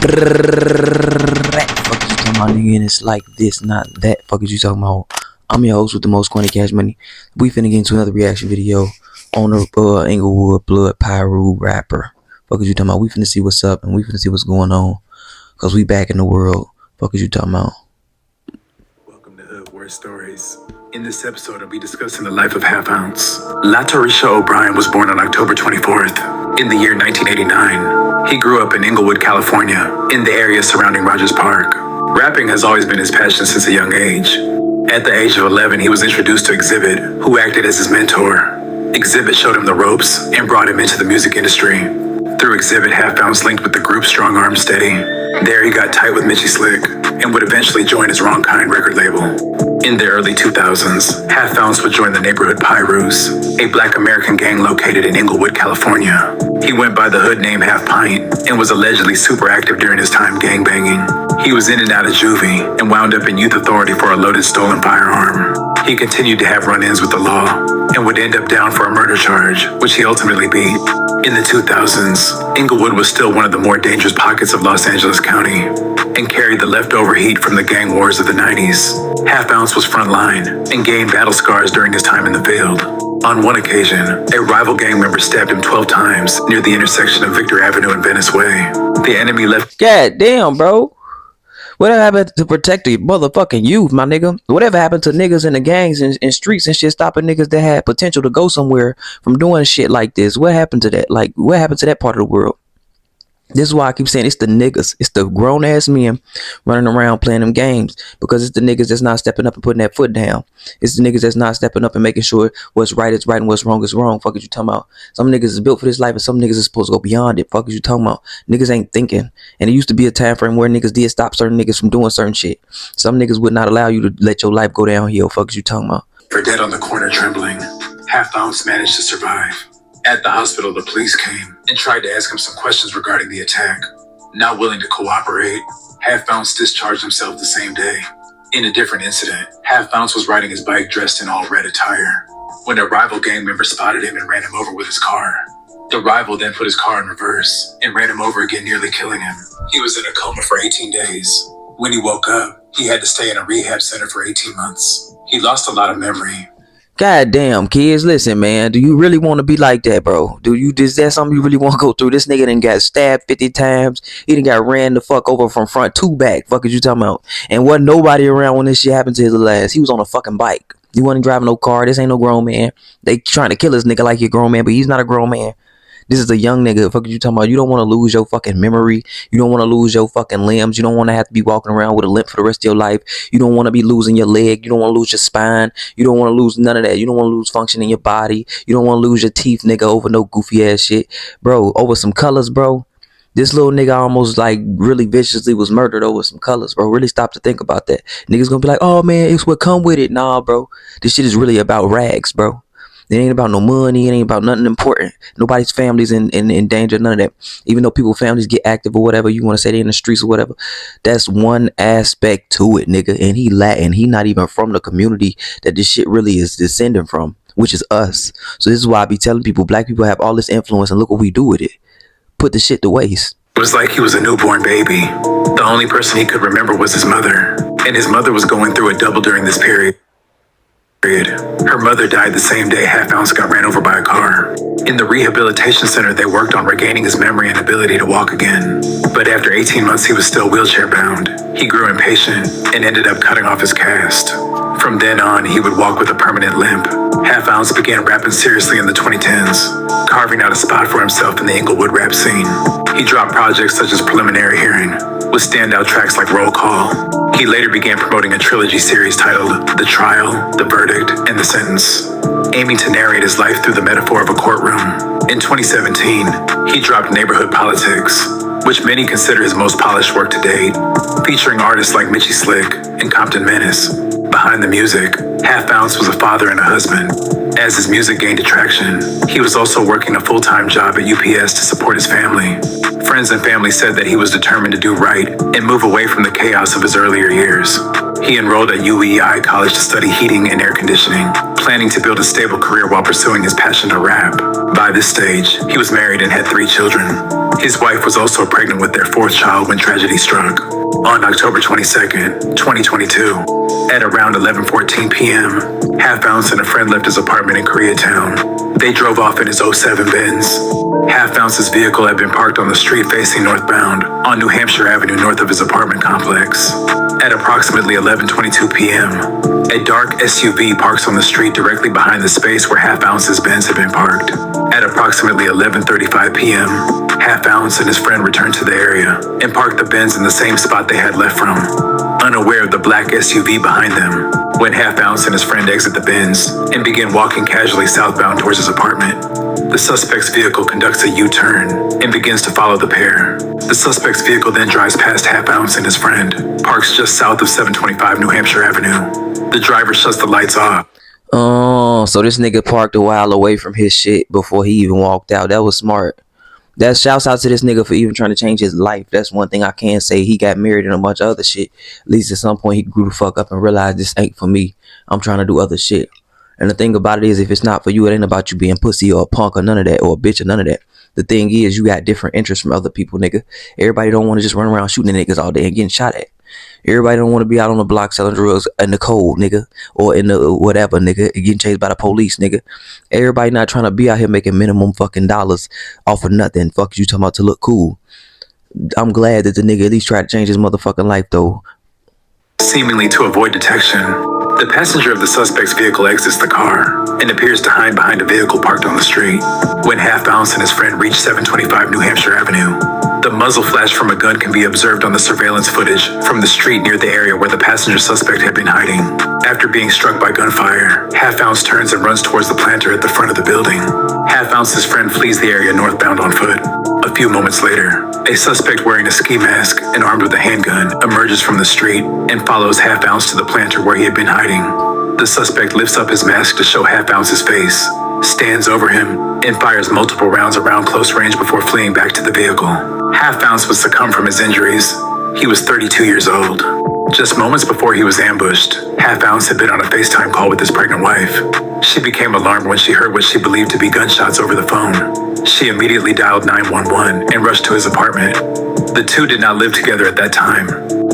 Fuck is you talking about, nigga? And it's like this, not that. Fuck is you talking about? I'm your host with the most corny cash money. We finna get into another reaction video on the Inglewood Blood Pyru rapper. Fuck is you talking about? We finna see what's up and we finna see what's going on. Cause we back in the world. Fuck is you talking about? Welcome to Hood War Stories. In this episode, I'll be discussing the life of Half Ounce. LaTarisha O'Brien was born on October 24th in the year 1989. He grew up in Inglewood, California, in the area surrounding Rogers Park. Rapping has always been his passion since a young age. At the age of 11, he was introduced to Exhibit, who acted as his mentor. Exhibit showed him the ropes and brought him into the music industry. Through Exhibit, Half Ounce linked with the group Strong Arm Steady. There he got tight with Mitchy Slick and would eventually join his Wrong Kind record label. In the early 2000s, Half Ounce would join the neighborhood Pyrus, a Black American gang located in Inglewood, California. He went by the hood name Half Pint and was allegedly super active during his time gangbanging. He was in and out of juvie and wound up in youth authority for a loaded stolen firearm. He continued to have run-ins with the law and would end up down for a murder charge, which he ultimately beat. In the 2000s, Inglewood was still one of the more dangerous pockets of Los Angeles County and carried the leftover heat from the gang wars of the 90s. Half Ounce was frontline and gained battle scars during his time in the field. On one occasion, a rival gang member stabbed him 12 times near the intersection of Victor Avenue and Venice Way. The enemy left. God damn, bro. Whatever happened to protect the motherfucking youth, my nigga? Whatever happened to niggas in the gangs and streets and shit, stopping niggas that had potential to go somewhere from doing shit like this? What happened to that? Like, what happened to that part of the world? This is why I keep saying it's the niggas. It's the grown ass men running around playing them games, because it's the niggas that's not stepping up and putting that foot down. It's the niggas that's not stepping up and making sure what's right is right and what's wrong is wrong. Fuck is you talking about? Some niggas is built for this life and some niggas is supposed to go beyond it. Fuck is you talking about? Niggas ain't thinking. And it used to be a time frame where niggas did stop certain niggas from doing certain shit. Some niggas would not allow you to let your life go downhill. Fuck is you talking about? For dead on the corner trembling, Half Ounce managed to survive. At the hospital, the police came and tried to ask him some questions regarding the attack. Not willing to cooperate, Half Ounce discharged himself the same day. In a different incident, Half Ounce was riding his bike dressed in all red attire when a rival gang member spotted him and ran him over with his car. The rival then put his car in reverse and ran him over again, nearly killing him. He was in a coma for 18 days. When he woke up, he had to stay in a rehab center for 18 months. He lost a lot of memory. God damn, kids, listen, man. Do you really want to be like that, bro? Is that something you really want to go through? This nigga done got stabbed 50 times. He done got ran the fuck over from front to back. Fuck is you talking about? And wasn't nobody around when this shit happened to his little ass. He was on a fucking bike. He wasn't driving no car. This ain't no grown man. They trying to kill this nigga like he a grown man, but he's not a grown man. This is a young nigga. Fuck you talking about? You don't want to lose your fucking memory. You don't want to lose your fucking limbs. You don't want to have to be walking around with a limp for the rest of your life. You don't want to be losing your leg. You don't want to lose your spine. You don't want to lose none of that. You don't want to lose function in your body. You don't want to lose your teeth, nigga, over no goofy ass shit. Bro, over some colors, bro. This little nigga almost like really viciously was murdered over some colors, bro. Really stop to think about that. Niggas gonna be like, oh man, it's what come with it. Nah, bro. This shit is really about rags, bro. It ain't about no money. It ain't about nothing important. Nobody's family's in danger. None of that. Even though people's families get active or whatever, you want to say they in the streets or whatever. That's one aspect to it, nigga. And he Latin. He not even from the community that this shit really is descending from, which is us. So this is why I be telling people, black people have all this influence and look what we do with it. Put the shit to waste. It was like he was a newborn baby. The only person he could remember was his mother. And his mother was going through a double during this period. Her mother died the same day Half Ounce got ran over by a car. In the rehabilitation center, they worked on regaining his memory and ability to walk again. But after 18 months, he was still wheelchair bound. He grew impatient and ended up cutting off his cast. From then on, he would walk with a permanent limp. Half Ounce began rapping seriously in the 2010s, carving out a spot for himself in the Inglewood rap scene. He dropped projects such as Preliminary Hearing, with standout tracks like Roll Call. He later began promoting a trilogy series titled The Trial, The Verdict, and The Sentence, aiming to narrate his life through the metaphor of a courtroom. In 2017, he dropped Neighborhood Politics, which many consider his most polished work to date, featuring artists like Mitchy Slick and Compton Menace. Behind the music, Half Ounce was a father and a husband. As his music gained attraction, he was also working a full-time job at UPS to support his family. Friends and family said that he was determined to do right and move away from the chaos of his earlier years. He enrolled at UEI College to study heating and air conditioning, planning to build a stable career while pursuing his passion to rap. By this stage, he was married and had 3 children. His wife was also pregnant with their 4th child when tragedy struck. On October 22nd, 2022, at around 11:14 p.m., Half Ounce and a friend left his apartment in Koreatown. They drove off in his '07 Benz. Half Ounce's vehicle had been parked on the street facing northbound on New Hampshire Avenue north of his apartment complex. At approximately 11:22 p.m., a dark SUV parks on the street directly behind the space where Half Ounce's Benz had been parked. At approximately 11:35 p.m., Half Ounce and his friend returned to the area and parked the Benz in the same spot they had left from, unaware of the black SUV behind them. When Half Ounce and his friend exit the Benz and begin walking casually southbound towards his apartment, the suspect's vehicle conducts a U-turn and begins to follow the pair. The suspect's vehicle then drives past Half Ounce and his friend, parks just south of 725 New Hampshire Avenue. The driver shuts the lights off. Oh, so this nigga parked a while away from his shit before he even walked out. That was smart. That shouts out to this nigga for even trying to change his life. That's one thing I can say. He got married and a bunch of other shit. At least at some point he grew the fuck up and realized this ain't for me. I'm trying to do other shit. And the thing about it is, if it's not for you, it ain't about you being pussy or a punk or none of that, or a bitch or none of that. The thing is, you got different interests from other people, nigga. Everybody don't want to just run around shooting niggas all day and getting shot at. Everybody don't want to be out on the block selling drugs in the cold, nigga, or in the whatever, nigga, getting chased by the police, nigga. Everybody not trying to be out here making minimum fucking dollars off of nothing. Fuck you talking about to look cool. I'm glad that the nigga at least tried to change his motherfucking life, though. Seemingly to avoid detection, the passenger of the suspect's vehicle exits the car and appears to hide behind a vehicle parked on the street. When Half Ounce and his friend reach 725 New Hampshire Avenue, the muzzle flash from a gun can be observed on the surveillance footage from the street near the area where the passenger suspect had been hiding. After being struck by gunfire, Half Ounce turns and runs towards the planter at the front of the building. Half Ounce's friend flees the area northbound on foot. A few moments later, a suspect wearing a ski mask and armed with a handgun emerges from the street and follows Half Ounce to the planter where he had been hiding. The suspect lifts up his mask to show Half Ounce's face, stands over him, and fires multiple rounds around close range before fleeing back to the vehicle. Half Ounce would succumb from his injuries. He was 32 years old. Just moments before he was ambushed, Half Ounce had been on a FaceTime call with his pregnant wife. She became alarmed when she heard what she believed to be gunshots over the phone. She immediately dialed 911 and rushed to his apartment. The two did not live together at that time.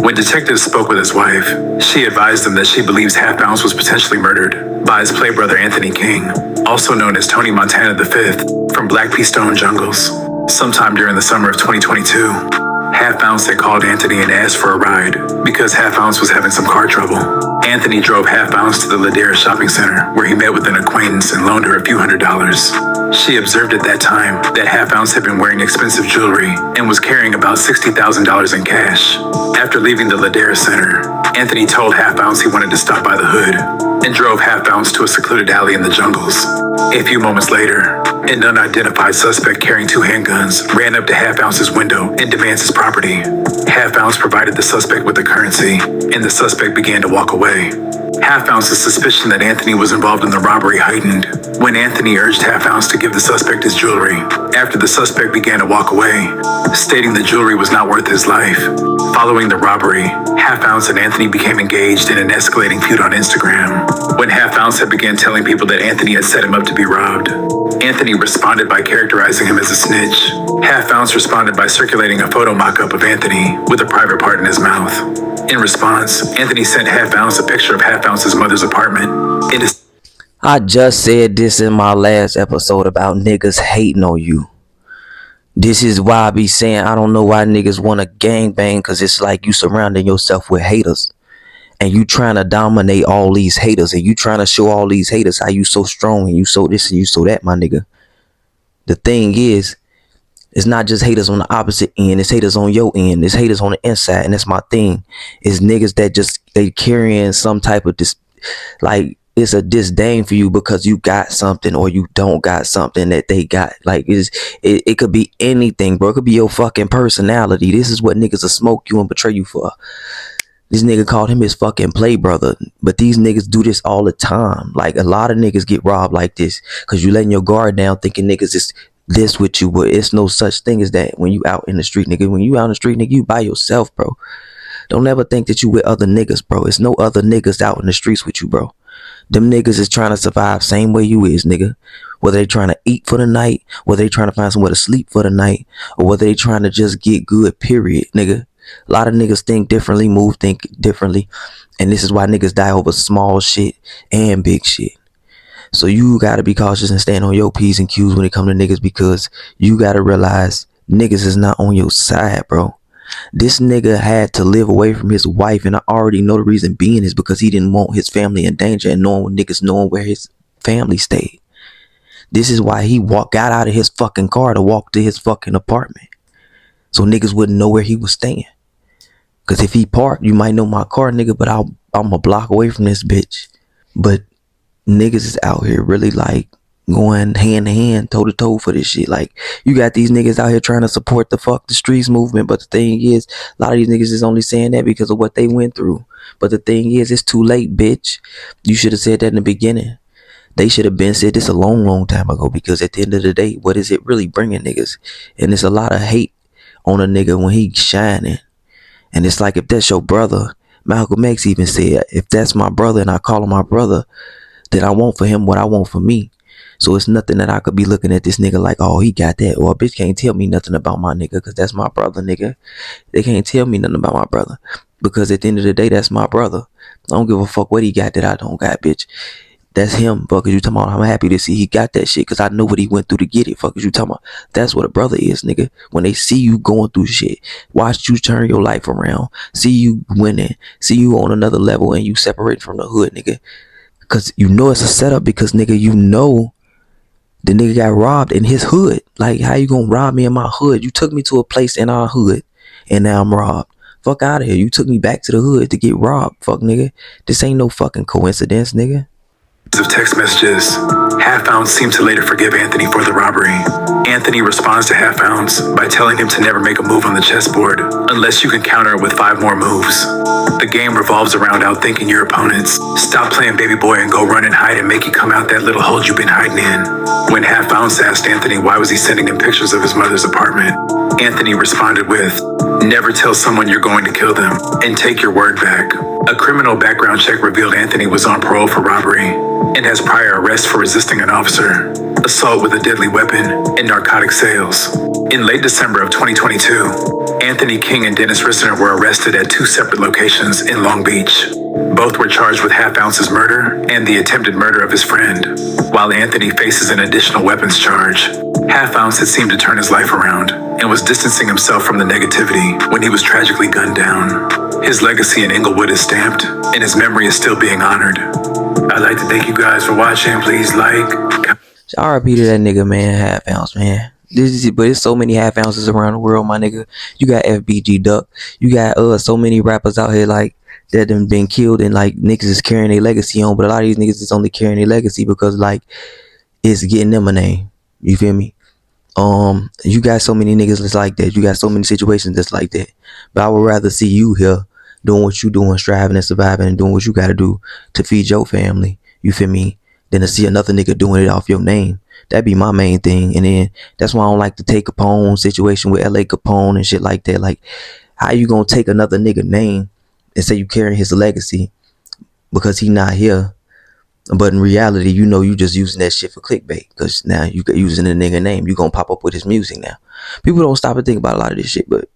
When detectives spoke with his wife, she advised them that she believes Half Ounce was potentially murdered by his play brother Anthony King, also known as Tony Montana V from Black P. Stone Jungles. Sometime during the summer of 2022, Half Ounce had called Anthony and asked for a ride because Half Ounce was having some car trouble. Anthony drove Half Ounce to the Ladera shopping center where he met with an acquaintance and loaned her a few $100s. She observed at that time that Half Ounce had been wearing expensive jewelry and was carrying about $60,000 in cash. After leaving the Ladera center, Anthony told Half Ounce he wanted to stop by the hood and drove Half Ounce to a secluded alley in the jungles. A few moments later, an unidentified suspect carrying 2 handguns ran up to Half Ounce's window and demands his property. Half Ounce provided the suspect with the currency, and the suspect began to walk away. Half Ounce's suspicion that Anthony was involved in the robbery heightened when Anthony urged Half Ounce to give the suspect his jewelry after the suspect began to walk away, stating the jewelry was not worth his life. Following the robbery, Half Ounce and Anthony became engaged in an escalating feud on Instagram. When Half Ounce had began telling people that Anthony had set him up to be robbed, Anthony responded by characterizing him as a snitch. Half Ounce responded by circulating a photo mock-up of Anthony with a private part in his mouth. In response, Anthony sent Half Ounce a picture of Half Ounce's mother's apartment. I just said this in my last episode about niggas hating on you. This is why I be saying I don't know why niggas want to gangbang, because it's like you surrounding yourself with haters. And you trying to dominate all these haters, and you trying to show all these haters how you so strong and you so this and you so that, my nigga. The thing is, it's not just haters on the opposite end, it's haters on your end, it's haters on the inside, and that's my thing. It's niggas that just, they carrying some type of like, it's a disdain for you because you got something or you don't got something that they got. Like, it could be anything, bro. It could be your fucking personality. This is what niggas will smoke you and betray you for. This nigga called him his fucking play brother. But these niggas do this all the time. Like, a lot of niggas get robbed like this because you letting your guard down thinking niggas is this with you. But it's no such thing as that when you out in the street, nigga. When you out in the street, nigga, you by yourself, bro. Don't ever think that you with other niggas, bro. It's no other niggas out in the streets with you, bro. Them niggas is trying to survive same way you is, nigga. Whether they trying to eat for the night, whether they trying to find somewhere to sleep for the night, or whether they trying to just get good, period, nigga. A lot of niggas think differently, think differently, and this is why niggas die over small shit and big shit. So you gotta be cautious and stand on your P's and Q's when it come to niggas, because you gotta realize niggas is not on your side, bro. This nigga had to live away from his wife, and I already know the reason being is because he didn't want his family in danger and knowing where his family stayed. This is why he got out of his fucking car to walk to his fucking apartment, so niggas wouldn't know where he was staying. Cause if he parked, you might know my car, nigga, but I'm a block away from this bitch. But niggas is out here really like going hand to hand, toe to toe for this shit. Like, you got these niggas out here trying to support the fuck the streets movement, but the thing is, a lot of these niggas is only saying that because of what they went through. But the thing is, it's too late, bitch. You should have said that in the beginning. They should have been said this a long time ago, because at the end of the day, what is it really bringing niggas? And it's a lot of hate on a nigga when he shining. And it's like, if that's your brother, Malcolm X even said, if that's my brother and I call him my brother, then I want for him what I want for me. So it's nothing that I could be looking at this nigga like, oh, he got that. Or a bitch can't tell me nothing about my nigga, because that's my brother, nigga. They can't tell me nothing about my brother, because at the end of the day, that's my brother. I don't give a fuck what he got that I don't got, bitch. That's him. Fuck is you talking about? I'm happy to see he got that shit, because I know what he went through to get it. Fuck is you talking about? That's what a brother is, nigga. When they see you going through shit, watch you turn your life around, see you winning, see you on another level, and you separate from the hood, nigga. Because you know it's a setup, because, nigga, you know the nigga got robbed in his hood. Like, how you gonna rob me in my hood? You took me to a place in our hood, and now I'm robbed. Fuck out of here. You took me back to the hood to get robbed. Fuck, nigga. This ain't no fucking coincidence, nigga. Of text messages, Half Ounce seemed to later forgive Anthony for the robbery. Anthony responds to Half Ounce by telling him to never make a move on the chessboard unless you can counter it with 5 more moves. The game revolves around outthinking your opponents. Stop playing baby boy and go run and hide and make you come out that little hole you've been hiding in. When Half Ounce asked Anthony why was he sending him pictures of his mother's apartment, Anthony responded with, never tell someone you're going to kill them, and take your word back. A criminal background check revealed Anthony was on parole for robbery and has prior arrests for resisting an officer, assault with a deadly weapon, and narcotic sales. In late December of 2022, Anthony King and Dennis Rissner were arrested at 2 separate locations in Long Beach. Both were charged with Half Ounce's murder and the attempted murder of his friend, while Anthony faces an additional weapons charge. Half Ounce had seemed to turn his life around and was distancing himself from the negativity when he was tragically gunned down. His legacy in Inglewood is stamped, and his memory is still being honored. I'd like to thank you guys for watching. Please like. RIP to that nigga, man. Half Ounce, man. But there's so many Half Ounces around the world, my nigga. You got FBG Duck. You got so many rappers out here like that done been killed, and like niggas is carrying their legacy on. But a lot of these niggas is only carrying their legacy because like it's getting them a name. You feel me? You got so many niggas that's like that. You got so many situations that's like that. But I would rather see you here doing what you doing, striving and surviving and doing what you gotta do to feed your family. You feel me? Than to see another nigga doing it off your name. That'd be my main thing. And then that's why I don't like to take Capone situation with LA Capone and shit like that. Like, how you gonna take another nigga name and say you carrying his legacy because he not here? But in reality, you know, you just using that shit for clickbait, because now you got using the nigga name. You gonna pop up with his music now. People don't stop and think about a lot of this shit, but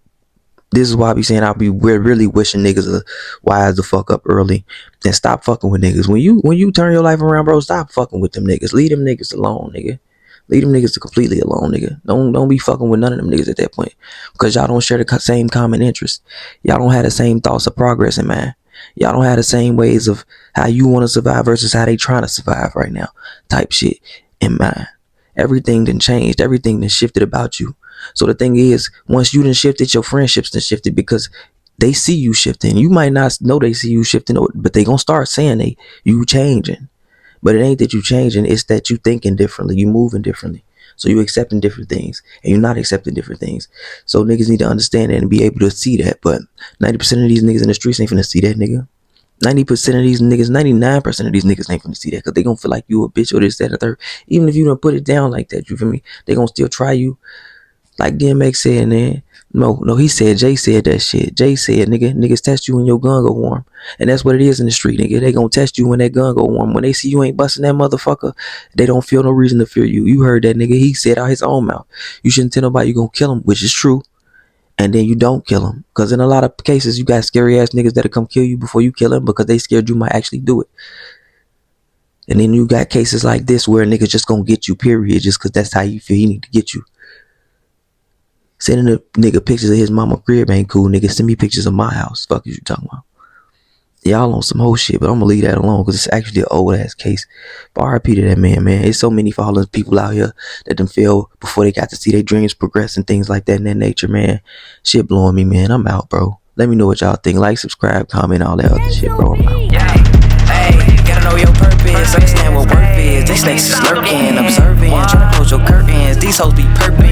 this is why I be saying we're really wishing niggas to wise the fuck up early and stop fucking with niggas. When you turn your life around, bro, stop fucking with them niggas. Leave them niggas alone, nigga. Leave them niggas completely alone, nigga. Don't be fucking with none of them niggas at that point, because y'all don't share the same common interests. Y'all don't have the same thoughts of progress in mind. Y'all don't have the same ways of how you want to survive versus how they trying to survive right now type shit in mind. Everything done changed. Everything done shifted about you. So the thing is, once you done shifted, your friendships done shifted, because they see you shifting. You might not know they see you shifting, but they gonna start saying you changing. But it ain't that you changing, it's that you thinking differently, you moving differently. So you accepting different things, and you're not accepting different things. So niggas need to understand that and be able to see that. But 90% of these niggas in the streets ain't finna see that, nigga. 90% of these niggas, 99% of these niggas ain't finna see that, because they gonna feel like you a bitch or this, that, or third. Even if you don't put it down like that, you feel me? They gonna still try you. Like DMX said, man, No, he said, Jay said that shit. Jay said, niggas test you when your gun go warm. And that's what it is in the street, nigga. They gonna test you when that gun go warm. When they see you ain't busting that motherfucker, they don't feel no reason to fear you. You heard that nigga. He said out his own mouth, you shouldn't tell nobody you gonna kill him, which is true. And then you don't kill him. Because in a lot of cases, you got scary ass niggas that'll come kill you before you kill him because they scared you might actually do it. And then you got cases like this where a nigga just gonna get you, period, just because that's how you feel he need to get you. Sending a nigga pictures of his mama crib ain't cool, nigga. Send me pictures of my house. Fuck is you talking about? Y'all on some whole shit, but I'm gonna leave that alone because it's actually an old ass case. But RIP to that man. There's so many fallen people out here that done fell before they got to see their dreams progress and things like that in that nature, man. Shit blowing me, man. I'm out, bro. Let me know what y'all think. Like, subscribe, comment, all that other shit, bro. I'm out. Yeah, hey, gotta know your purpose. Understand what worth is. These snakes is lurking, observing, trying to close your curtains. These hoes be perping.